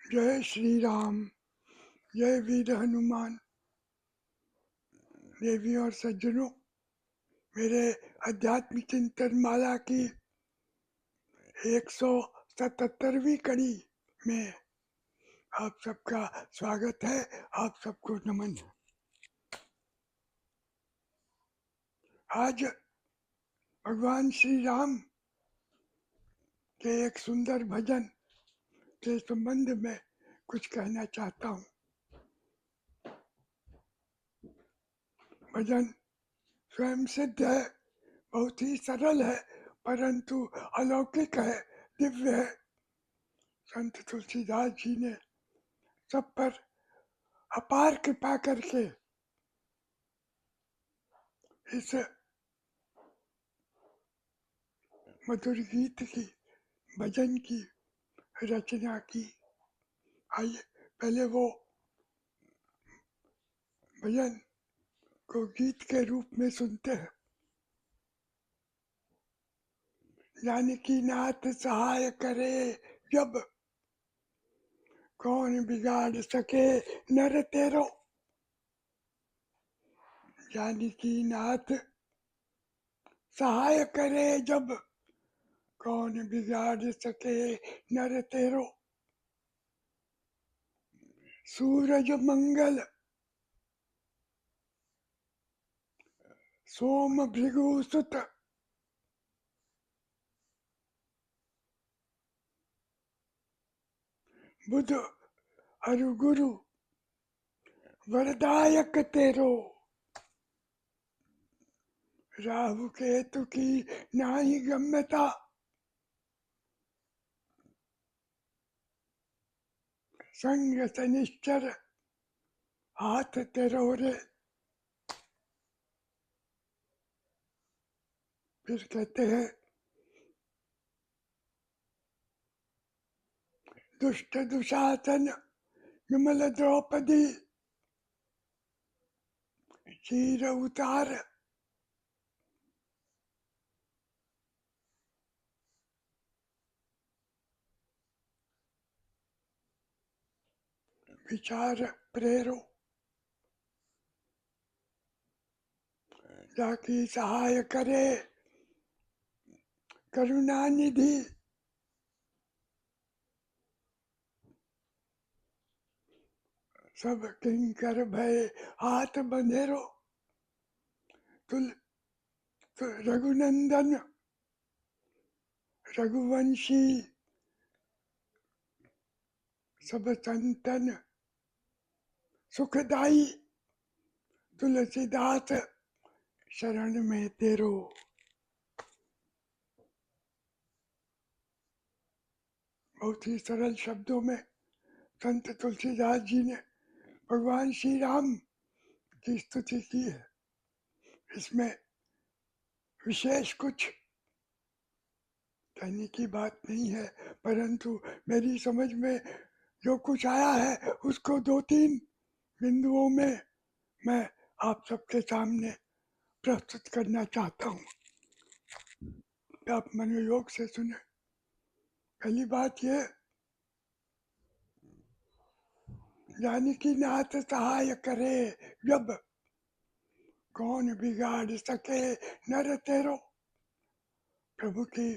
जय श्री राम। जय वीर हनुमान। देवी और सज्जनों, मेरे आध्यात्मिक चिंतन माला की 177वीं कड़ी में आप सबका स्वागत है। आप सबको नमन। आज भगवान श्री राम के एक सुंदर भजन के संबंध में कुछ कहना चाहता हूँ। भजन स्वयं सिद्ध है, बहुत ही सरल है, परंतु अलौकिक है, दिव्य है। संत तुलसीदास जी ने सब पर अपार कृपा करके इस मधुर गीत की, भजन की रचना की। आइए पहले वो भजन को गीत के रूप में सुनते हैं। जानकी नाथ सहाय करे जब, कौन बिगाड़ सके नर तेरो। जानकी नाथ सहाय करे जब, कौन बिगाड़ सके नर तेरो। सूरज मंगल सोम भृगु सुत, बुध अरु गुरु वरदायक तेरो। राहु केतु की नाही गम्यता, संग शनिश्चर हाथ तेरो रे। फिर कहते हैं, दुष्ट दुशासन विमल द्रौपदी, चीर उतार। विचार प्रेरो, जाकी सहाय करे करुणा निधि। सब किंकर भय हाथ बंधेरो। तुल रघुनंदन रघुवंशी, सब संतन सुखदाई। तुलसीदास शरण में तेरो। बहुत ही सरल शब्दों में संत तुलसीदास जी ने भगवान श्री राम की स्तुति की है। इसमें विशेष कुछ कहने की बात नहीं है, परंतु मेरी समझ में जो कुछ आया है उसको दो तीन बिंदुओं में मैं आप सबके सामने प्रस्तुत करना चाहता हूँ। आप मनोयोग से सुने। पहली बात यह, जानकी नाथ सहाय करे जब, कौन बिगाड़ सके नर तेरो। प्रभु की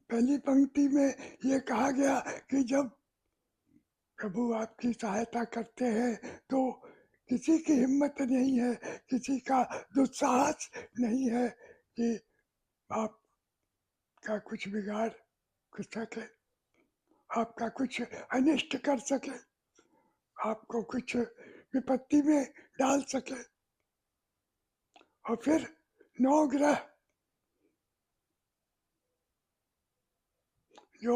पहली पंक्ति में ये कहा गया कि जब प्रभु आपकी सहायता करते हैं तो किसी की हिम्मत नहीं है, किसी का दुस्साहस नहीं है कि आपका कुछ बिगाड़ कर सके, आपका कुछ अनिष्ट कर सके, आपको कुछ विपत्ति में डाल सके। और फिर 9 ग्रह जो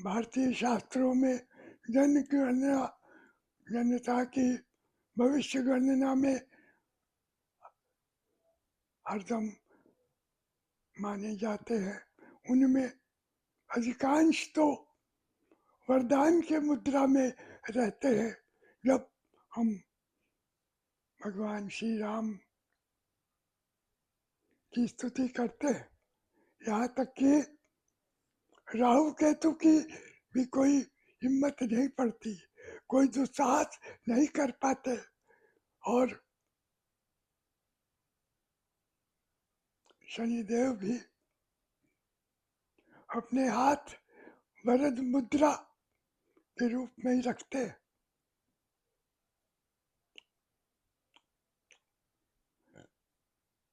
भारतीय शास्त्रों में जनगणना, जनता की भविष्य गणना में हरदम माने जाते हैं, उनमें अधिकांश तो वरदान के मुद्रा में रहते हैं। जब हम भगवान श्री राम की स्तुति करते हैं, यहाँ तक कि राहु केतु की भी कोई हिम्मत नहीं पड़ती, कोई दुस्साहस नहीं कर पाते। और शनिदेव भी अपने हाथ वरद मुद्रा के रूप में ही रखते।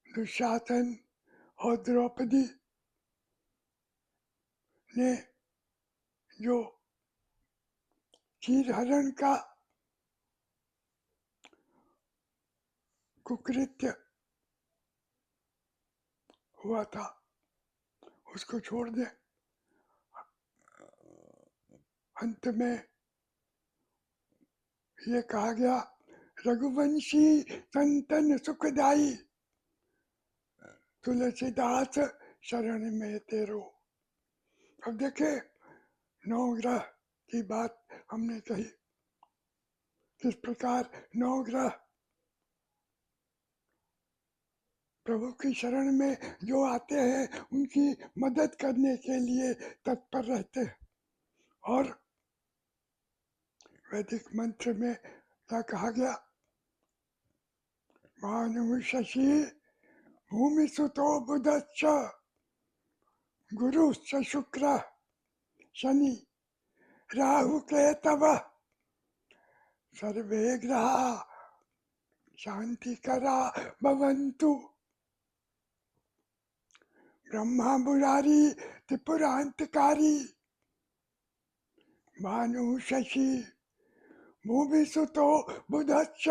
दुशासन और द्रौपदी ने जो चीरहरण का कुकृत्य हुआ था उसको छोड़ दे। अंत में ये कहा गया, रघुवंशी संतन सुखदाई, तुलसीदास शरण में तेरो। अब देखे, नवग्रह की बात हमने कही, किस प्रकार नवग्रह प्रभु की शरण में जो आते हैं उनकी मदद करने के लिए तत्पर रहते हैं। और वैदिक मंत्र में क्या कहा गया, भानु शशि भूमि सुतो बुधश्च गुरु शुक्र शनि राहु केतव सर्वे ग्रहा शांतिकरा भवन्तु। ब्रह्मा मुरारी त्रिपुरांतकारी भानु शशि भूमि सुतो बुधश्च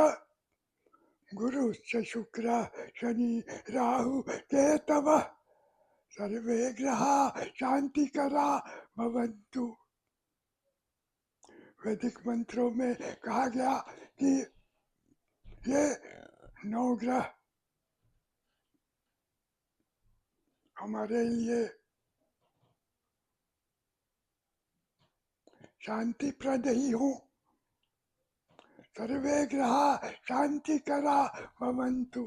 गुरुश्च शुक्र शनि राहु केतव सर्वे ग्रहा शांतिकरा भवन्तु। वैदिक मंत्रों में कहा गया कि ये नौ ग्रह हमारे लिए शांतिप्रद ही हो। सर्वे ग्रहा शांतिकरा भवन्तु।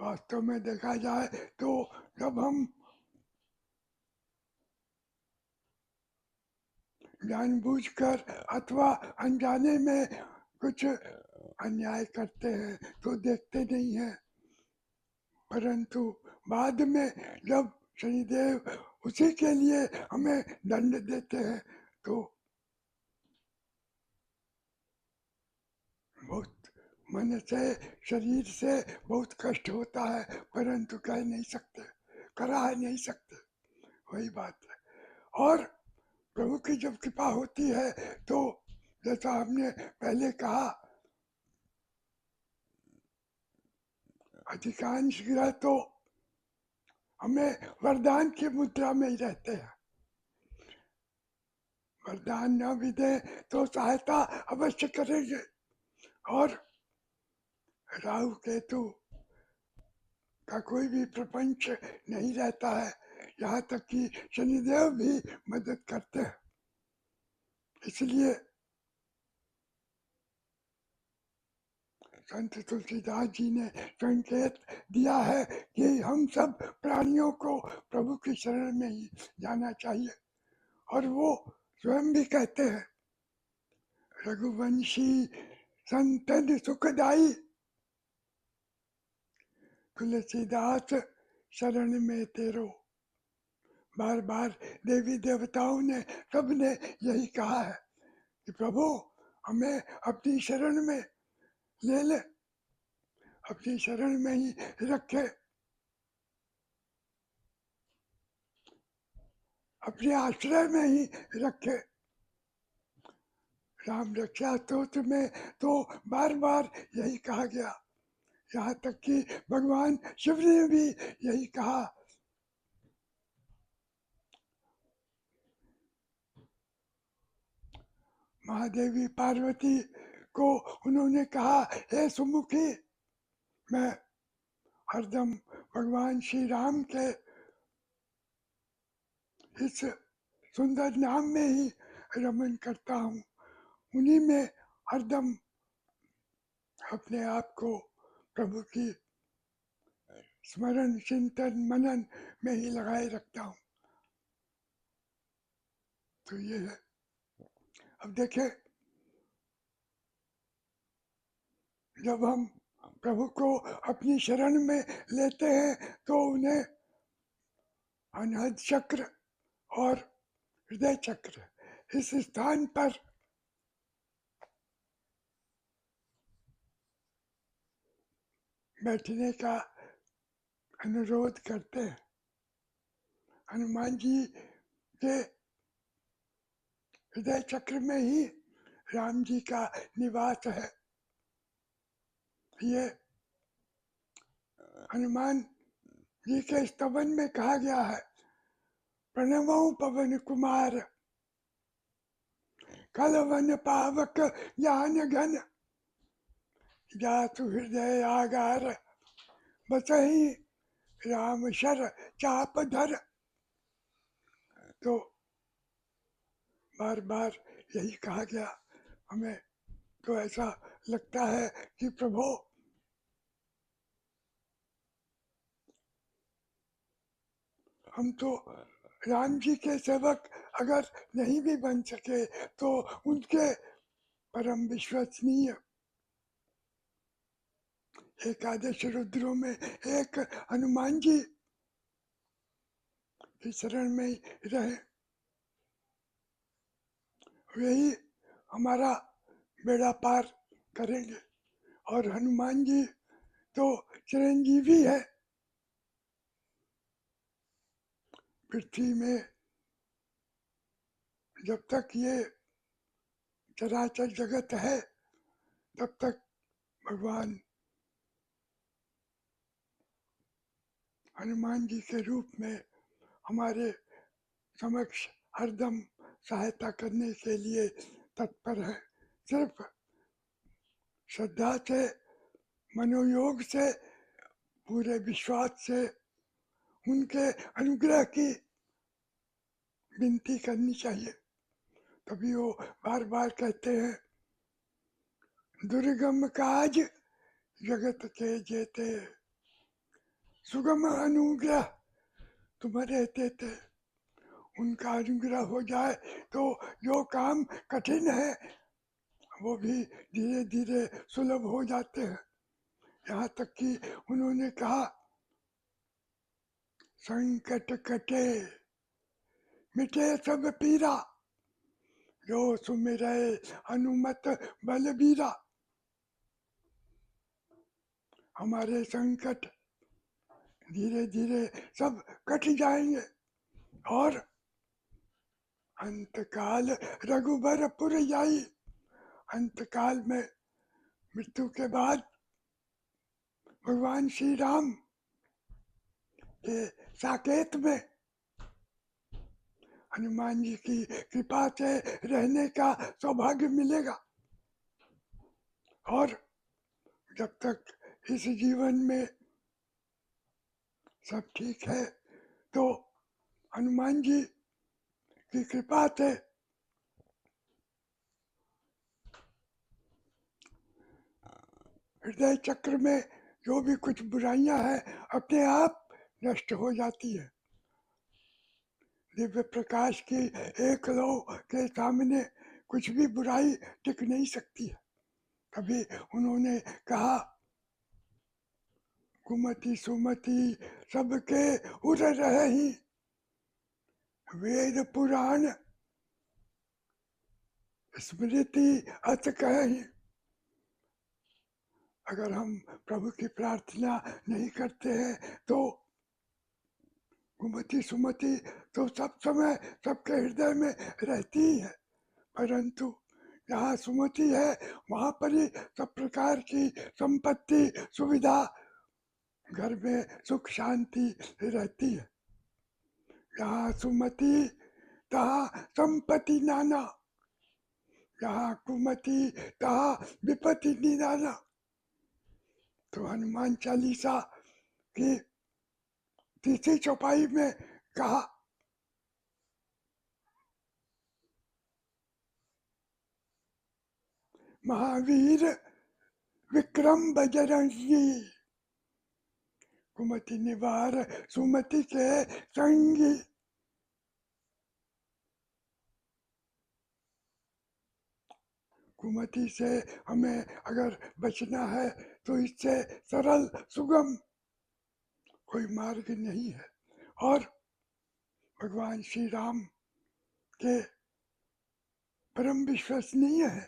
वास्तव में देखा जाए तो जब हम जानबूझकर अथवा अनजाने में कुछ अन्याय करते हैं तो देखते नहीं हैं, परंतु बाद में जब शनिदेव उसी के लिए हमें दंड देते हैं तो बहुत मन से शरीर से बहुत कष्ट होता है, परंतु कह नहीं सकते, करा नहीं सकते, वही बात है। और प्रभु की जब कृपा होती है तो जैसा हमने पहले कहा, अधिकांश ग्रह तो हमें वरदान की मुद्रा में ही रहते हैं। वरदान न भी दे तो सहायता अवश्य करेंगे। और राहु केतु का कोई भी प्रपंच नहीं रहता है, यहाँ तक कि शनिदेव भी मदद करते हैं। इसलिए संत तुलसीदास जी ने संकेत दिया है कि हम सब प्राणियों को प्रभु की शरण में ही जाना चाहिए। और वो स्वयं भी कहते हैं, रघुवंशी संतन सुखदाई तुलसीदास शरण में तेरो। बार बार देवी देवताओं ने सबने यही कहा है कि प्रभु हमें अपनी शरण में ले ले, अपनी शरण में ही रखे, अपने आश्रय में ही रखे। राम रक्षा स्तोत्र में तो बार बार यही कहा गया, यहाँ तक कि भगवान शिव ने भी यही कहा। महादेवी पार्वती को उन्होंने कहा, हे सुमुखी, मैं हरदम भगवान श्री राम के इस सुंदर नाम में ही रमन करता हूँ, उन्हीं में हरदम अपने आप को प्रभु की स्मरण चिंतन मनन में ही लगाए रखता हूँ। तो ये है। अब देखें, जब हम प्रभु को अपनी शरण में लेते हैं तो उन्हें अनहद चक्र और हृदय चक्र इस स्थान पर बैठने का अनुरोध करते हैं। हनुमान जी के हृदय चक्र में ही राम जी का निवास है। ये हनुमान जी के स्तवन में कहा गया है, प्रणवो पवन कुमार कलवन पावक ज्ञान घन जातु हृदय आगार बसहि राम शर चाप धर। तो बार बार यही कहा गया। हमें तो ऐसा लगता है कि प्रभु हम तो राम जी के सेवक अगर नहीं भी बन सके तो उनके परम विश्वसनीय एकादश रुद्रों में एक हनुमान जी की शरण में ही रहे, वही हमारा बेड़ा पार करेंगे। और हनुमान जी तो चिरंजीवी है पृथ्वी में। जब तक ये चराचर जगत है तब तक भगवान हनुमान जी के रूप में हमारे समक्ष हरदम सहायता करने के लिए तत्पर है। सिर्फ श्रद्धा से, मनोयोग से, पूरे विश्वास से उनके अनुग्रह की विनती करनी चाहिए। तभी वो बार बार कहते हैं, दुर्गम काज जगत के जेते सुगम अनुग्रह तुम्हारे देते। उनका अनुग्रह हो जाए तो जो काम कठिन है वो भी धीरे धीरे सुलभ हो जाते हैं। यहाँ तक कि उन्होंने कहा, संकट कटे मिटे सब पीरा जो सुमिरै हनुमत बलबीरा। हमारे संकट धीरे धीरे सब कट जाएंगे और अंतकाल रघुबरपुर जाई। अंतकाल में मृत्यु के बाद भगवान श्री राम के साकेत में हनुमान जी की कृपा से रहने का सौभाग्य मिलेगा। और जब तक इस जीवन में सब ठीक है तो हनुमान जी की कृपा से हृदय चक्र में जो भी कुछ बुराइयां हैं अपने आप नष्ट हो जाती है। दिव्य प्रकाश की एक लौ के सामने कुछ भी बुराई टिक नहीं सकती है। कभी उन्होंने कहा, कुमति सुमति सबके उर रही वेद पुराण स्मृति अत कही। अगर हम प्रभु की प्रार्थना नहीं करते हैं तो कुमति सुमति तो सब समय सबके हृदय में रहती ही है, परंतु जहाँ सुमति है वहाँ पर ही सब प्रकार की संपत्ति सुविधा, घर में सुख शांति रहती है। जहाँ सुमति तहाँ संपत्ति नाना, जहाँ कुमति तहाँ विपत्ति निदाना। तो हनुमान चालीसा की तीसरी चौपाई में कहा, महावीर विक्रम बजरंगी कुमति निवार सुमति के संगी। कुमति से हमें अगर बचना है तो इससे सरल सुगम कोई मार्ग नहीं है। और भगवान श्री राम के परम विश्वसनीय है।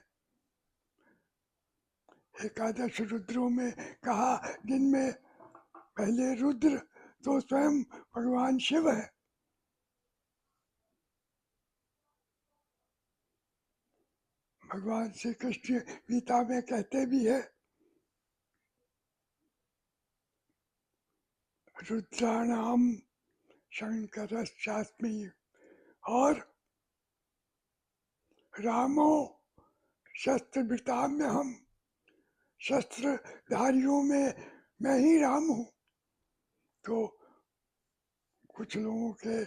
एकादश रुद्रों में कहा, जिनमें पहले रुद्र तो स्वयं भगवान शिव है। भगवान श्री कृष्ण गीता में कहते भी है, रुद्राणाम शंकरश्चास्मि, और रामो शस्त्रभृताम्य हम, शस्त्रधारियों में मैं ही राम हूं। तो कुछ लोगों के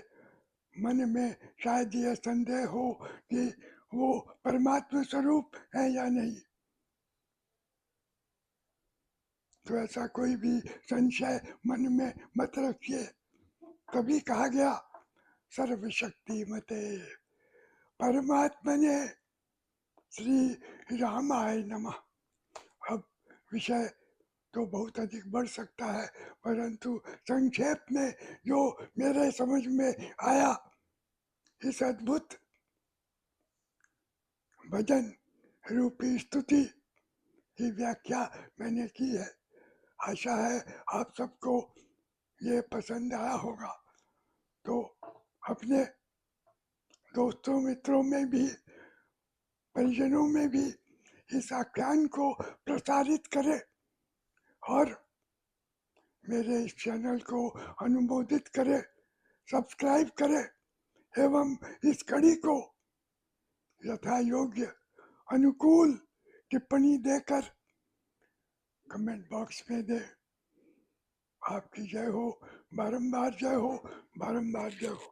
मन में शायद यह संदेह हो कि वो परमात्मा स्वरूप है या नहीं। तो ऐसा कोई भी संशय मन में मत रखिए। तभी कहा गया सर्वशक्ति मते परमात्मने श्री रामाय नमः। अब विषय तो बहुत अधिक बढ़ सकता है, परंतु संक्षेप में जो मेरे समझ में आया, इस अद्भुत भजन रूपी स्तुति की व्याख्या मैंने की है। आशा है आप सबको ये पसंद आया होगा। तो अपने दोस्तों मित्रों में भी, परिजनों में भी इस आख्यान को प्रसारित करें और मेरे इस चैनल को अनुमोदित करें, सब्सक्राइब करें एवं इस कड़ी को यथा योग्य अनुकूल टिप्पणी देकर कमेंट बॉक्स में दे। आपकी जय हो, बारंबार जय हो, बारंबार जय हो।